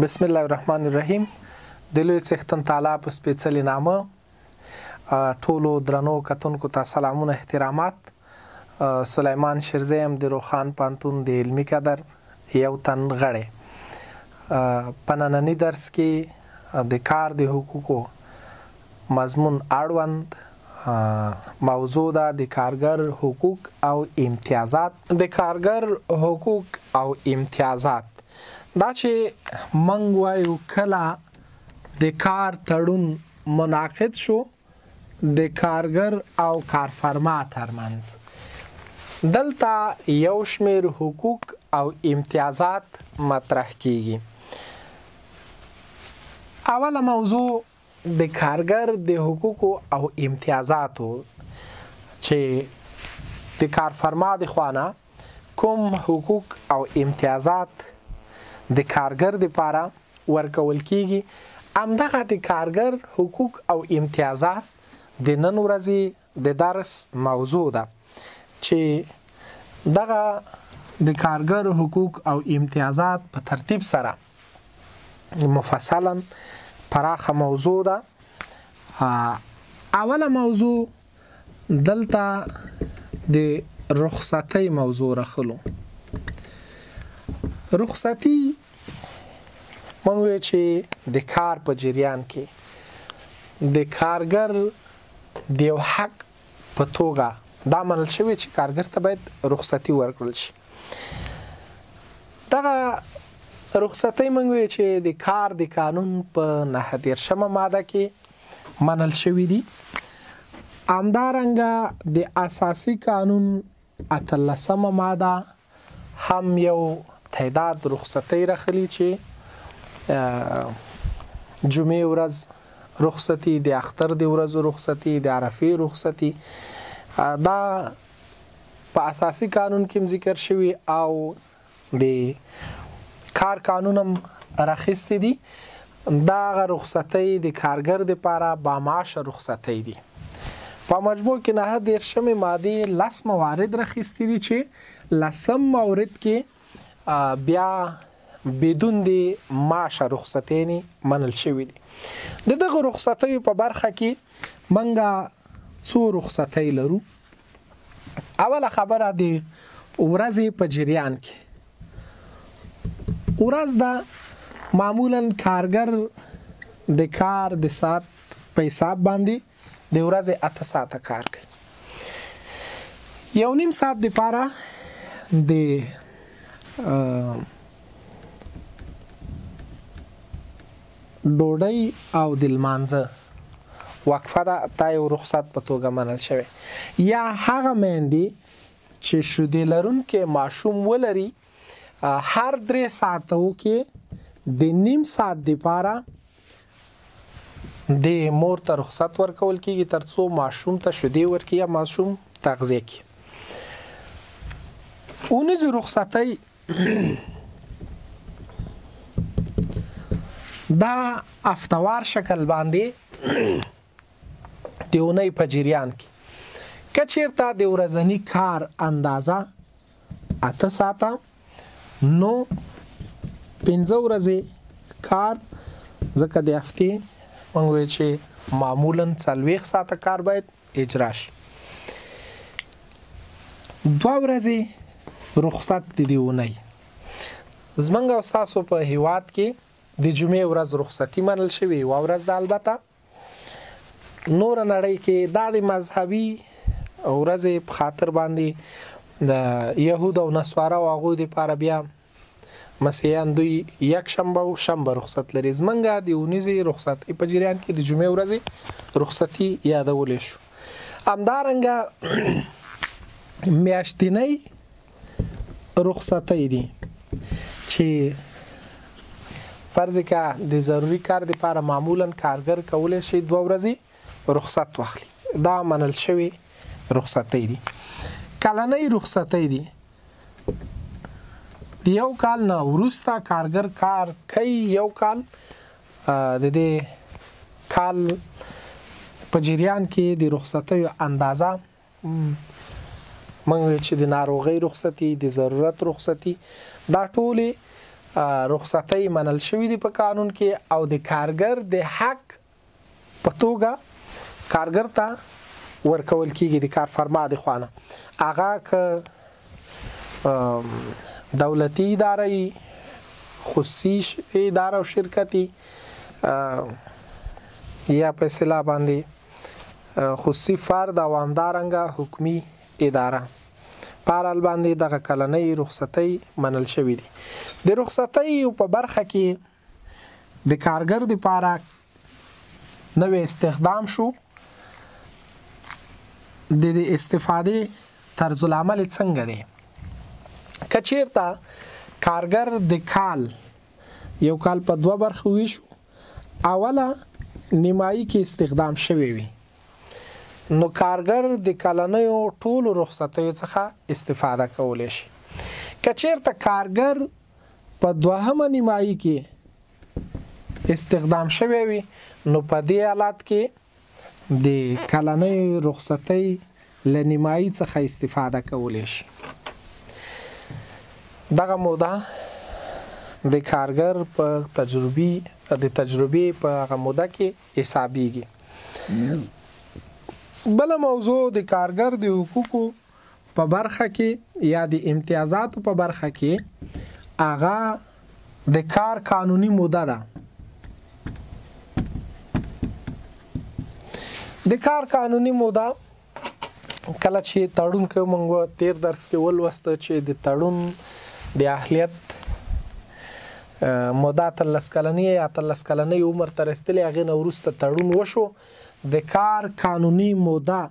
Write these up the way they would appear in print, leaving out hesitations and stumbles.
بسم الله الرحمن الرحیم. د لوی څښتن تعالی په سپېڅلي نامه ټولو درنو کتونکو ته سلامونه احترامات. سلیمان شیرزیم د روخان پانتون د علمي کدر یو تن غړی. په ننني درس کې د کار د حقوقو مضمون اړوند موضوع ده د کارګر حقوق او امتیازات. د کارګر حقوق او امتیازات دا چې منګ وایو کله د کار تړون منعقد شو د کارګر او کارفرما ترمنځ، دلته یو شمیر حقوق او امتیازات مطرح کیږي. اوله موضوع د کارګر د حقوق او امتیازاتو چې د کارفرما د خوانه کوم حقوق او امتیازات د کارګر لپاره ورکول کیږي، همدغه د کارګر حقوق او امتیازات د نن ورځې د درس موضوع ده چې دغه د کارګر حقوق او امتیازات په ترتیب سره مفصلا پراخه موضوع ده. اوله موضوع دلته د رخصتۍ موضوع راخلو. رخصتي مونږ وایو چې د کار په جریان کې د کارګر د یو حق په توګه دا منل شوی چې کارګر ته باید رخصتي ورکړل شي. دغه رخصتۍ مونږ وایو چې د کار د قانون په 9 ماده کې منل شوی دي. همدارنګه د اساسي قانون 18 ماده هم یو تعداد رخصتۍ راخلي چې جمعې ورځ رخصتي، د اختر د ورځو رخصتي، د عرفې رخصتي، دا په اساسي قانون کې ذکر شوی او د کار قانون هم راخستی دي. دا رخصتۍ د کارګر لپاره با معاشه رخصتۍ دي. په مجموع کې 9 ماده 10 موارد راخستی دي چې 10 مورد کې بیا بدون د معاشه رخصتینی منل شوی دي. د دغه رخصتیو په برخه کې منګه څو رخصتۍ لرو. اوله خبره د ورځې په جریان کې. ورځ دا معمولا کارګر د کار د ساعت په حساب باندې د ورځې 8 ساعته کار کوي. 1.5 ساعت لپاره د ډوډۍ او د لمانځه وقفه ده، دا یو رخصت په توګه منل شوی. یا هغه میندې چې شیدې لرونکي ماشوم ولري هر 3 ساعتو کې د 1.5 ساعت لپاره د مور ته رخصت ورکول کیږي ترڅو ماشوم ته شیدې ورکړي یا ماشوم تغذیه کړي. اونیزه رخصتۍ دا افتوار شکل باندې د اونۍ په جریان کې که چیرته د ورځني کار اندازه 8 ساعته نو 15 ورځې کار، ځکه د هفتې موږ وایو چې معمولا 40 ساعته کار باید اجرا شي. 2 ورځې رخصت د اونۍ. زمونږ او تاسو په هیواد کې د جمعې ورځ رخصتي منل شوی، یوه ورځ ده. البته نور نړۍ کې دا د مذهبي ورځې په خاطر باندې د یهود او نصارا او هغوی دپاره بیا مسیحیان دوی یک شنبه او شنبه رخصت لري. زمونږ د اونیزې رخصتۍ په جریان کې د جمعې ورځې رخصتي یادولی شو. همدارنګه میاشتنۍ رخصتۍ دي چې فرض که د ضروری کار لپاره معمولا کارګر کولی شي 2 ورځې رخصت واخلي. دا منل شوی رخصتۍ دي. کلنۍ رخصتۍ دي. د یو کال نه وروسته کارګر کار کوي. یو کال د دې کال په جریان کې د رخصتیو اندازه موږ چې د ناروغۍ رخصتي، د ضرورت رخصتي، دا ټولې رخصتۍ منل شوي دي په قانون کې او د کارګر د حق په توګه کارګر ته ورکول کیږي د کارفرما د خوانه. هغه که دولتي ادارې، خصوصي اداره او شرکتي یا په اصطلاح باندې خصوصي فرد او همدارنګه حکومي اداره په هر حال باندې دغه کلنۍ رخصتۍ منل شوي دي. د رخصتۍ په برخه کې د کارګر دپاره نوې استخدام شو. د استفادې طرز العمل څنګه دی؟ که چیرته کارګر د کال یو کال په دوه برخو ویشو، اوله نیمایي کې استخدام شوی وي، نو کارګر د کلنیو ټولو رخصتیو څخه استفاده کولی شي. که چیرته کارګر په دوهمه نیمایي کې استخدام شوی وي، نو په دې حالت کې د کلنیو رخصتۍ له نیمایي څخه استفاده کولی شي. دغه موده د کارګر په تجربې په هغه موده کې حسابیږي. بله موضوع د کارګر د حقوقو په برخه کې یا د امتیازاتو په برخه کې هغه د کار قانوني موده ده. د کار قانوني موده کله چې تړون کې موږ تیر درس کې ولوسته چې د تړون د اهلیت موده 13 کلنۍ یا 13 کلنۍ عمر ته رسېدلې، هغې نه وروسته تړون وشو. د کار قانوني موده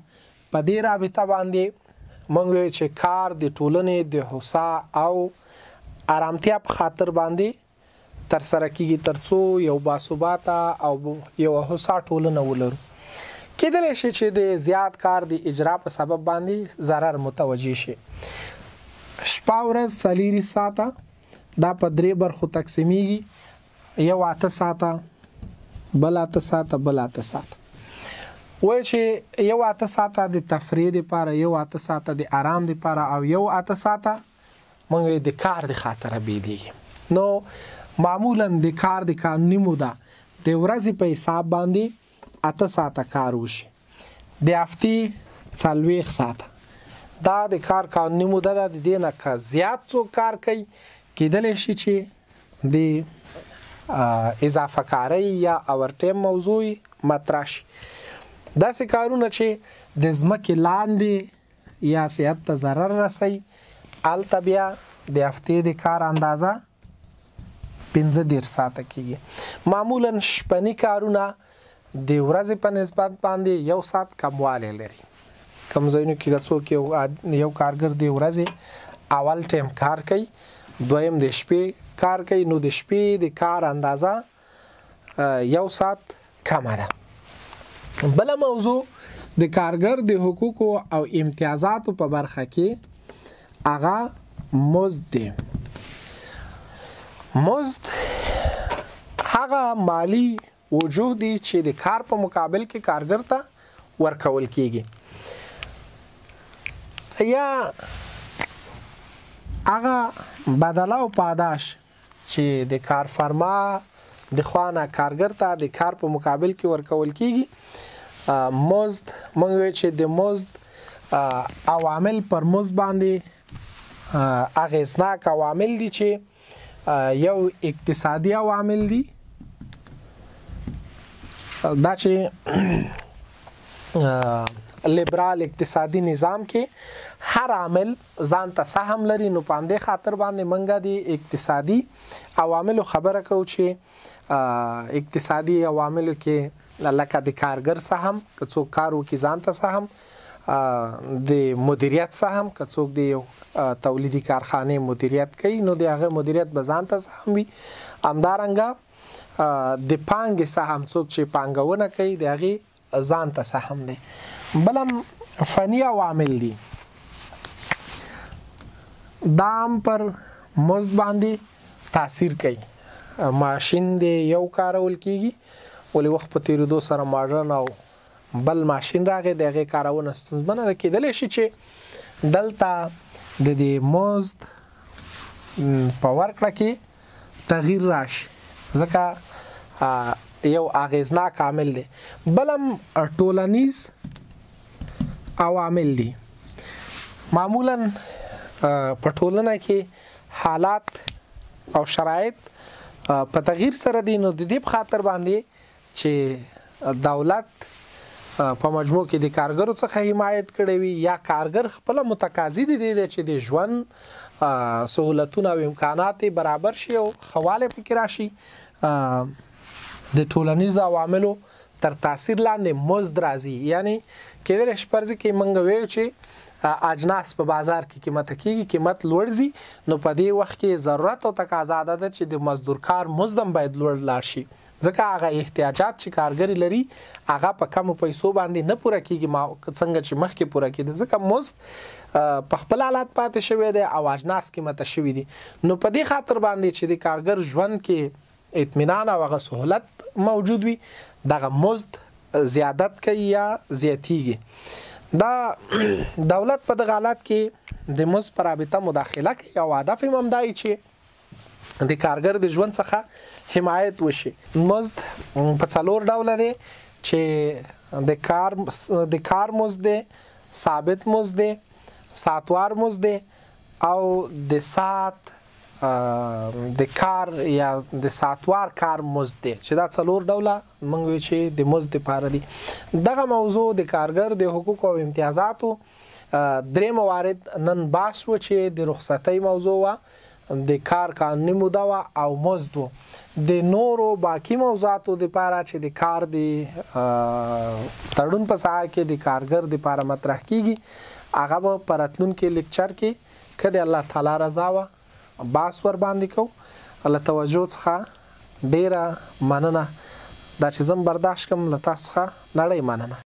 په دې رابطه باندې موږ وایو چې کار د ټولنې د هوسا او ارامتیا په خاطر باندې ترسره کیږي ترڅو یو باثباته او یو هوسا ټولنه ولرو. کېدلی شي چې د زیات کار د اجرا په سبب باندې ضرر متوجه شي. شپه ورځ 4 ساعته دا په 3 برخو تقسیمیږي، یو 8 ساعته، بل 8 ساعته، بل 8 ساعته. وایي چې یو 8 ساعته د تفریح دپاره، یو 8 ساعته د آرام دپاره او یو 8 ساعته موږ د کار د خاطره بیلیږي. نو معمولا د کار د قانوني موده د ورځې په حساب باندې 8 ساعته کار وشي، د هفتې 40 ساعته. دا د کار قانوني موده ده. د دې نه که زیات څوک کار کوي، کېدلی شي چې د اضافه کارۍ یا اوورټایم موضوع مطرح شي. داسې کارونه چې د ځمکې لاندې یا صحت ته ضرر رسوي، هلته بیا د هفتې د کار اندازه 15 ساعته کېږي. معمولا شپني کارونه د ورځې په نسبت باندې 1 ساعت کموالی لري. کوم ځایونو کې که څوک یو کارګر د ورځې اول ټایم کار کوي، دویم د شپې کار کوي، نو د شپې د کار اندازه 1 ساعت کمه ده. بله موضوع د کارګر د حقوقو او امتیازاتو په برخه کې هغه مزد دی. مزد هغه مالی وجوه دي چې د کار په مقابل کې کارګر ته ورکول کیږي، یا هغه بدله او پاداش چې د کارفرما د خوانه کارګر ته د کار په مقابل کې ورکول کیږي. مزد موږ وایو چې د مزد عوامل پر مزد باندې اغیزناک عوامل دي چې یو اقتصادي عوامل دي، دا چې لیبرال اقتصادي نظام کې هر عامل ځان ته سهم لري. نو په همدې خاطر باندې موږ د اقتصادي عواملو خبره کوو چې اقتصادي عواملو کې لکه د کارګر سهم، که څوک کار وکړي ځان ته سهم، د مدیریت سهم، که څوک د یو تولیدي کارخانې مدیریت کوي نو د هغه مدیریت به ځان ته سهم وي. همدارنګه د پانګې سهم، څوک چې پانګونه کوي د هغې ځان ته سهم دی. بل هم فني عوامل دي، دا هم پر مزد باندې تاثیر کوي. ماشین دی یو کارول کیږي، ولې وخت په تیریدو سره ماډرن او بل ماشین راغی، د هغې کارونه ستونزمنه ده. کېدلی شي چې دلته د دې مزد په ورکړه کې تغییر راشي ځکه یو اغیزناک عامل دی. بلم ټولنیز عوامل دي. معمولا په ټولنه کې حالات او شرایط په تغییر سره دي، نو د دې په خاطر باندې چې دولت په مجموع کې د کارګرو څخه حمایت کړي وي یا کارګر خپل متقاضي دي چې د ژوند سہولتونه او امکانات برابر شي او خواله پکې راشي. د ټولنیز عواملو تر تاثیر لاندې مزد راځي، یعنی کېدای شي پرځ کې منګ ویو چې اجناس په بازار کې قیمت کېږي، قیمت لوړ ځي، نو په دې وخت کې ضرورت او تقاضا ده چې د مزدور کار مزدم باید لوړ لاړ شي، ځکه هغه احتیاجات چې کارګر لري هغه په کم پیسو باندې نه پوره کیږي څنګه چې مخکې پوره کېده، ځکه مزد په خپل حالات پاتې شوی دی او اجناس قیمت شوی دي. نو په دې خاطر باندې چې د کارګر ژوند کې اطمینان او هغه سہولت موجود وي، دغه مزد زیادت کوي یا زیاتیږي. دا دولت په دغه حالت کې د مزد پر رابطه مداخله کوي او هدف هم دا چې د کارګر د ژوند څخه حمایت وشي. مزد په څلور ډوله دی چې د کار مزد دی، ثابت مزد دی، ساعتوار مزد دی او د ساعت د کار یا د ساعتوار کار مزد دی، چې دا څلور ډوله موږ وی چې د مزد لپاره دي. دغه موضوع د کارګر د حقوق او امتیازاتو درې موارد نن بحث و چې د رخصتۍ موضوع و، د کار قانوني موده و او مزد و. د نورو باقی موضوعاتو لپاره چې د کار د تړون په ساحه کې د کارګر لپاره مطرح کیږي، هغه به په راتلونکي لیکچر کې کله الله تعالی رضا و باس ور باندې کو. له توجه څخه ډیره مننه، دا چې زم برداشت کوم له تاسو څخه نړۍ مننه.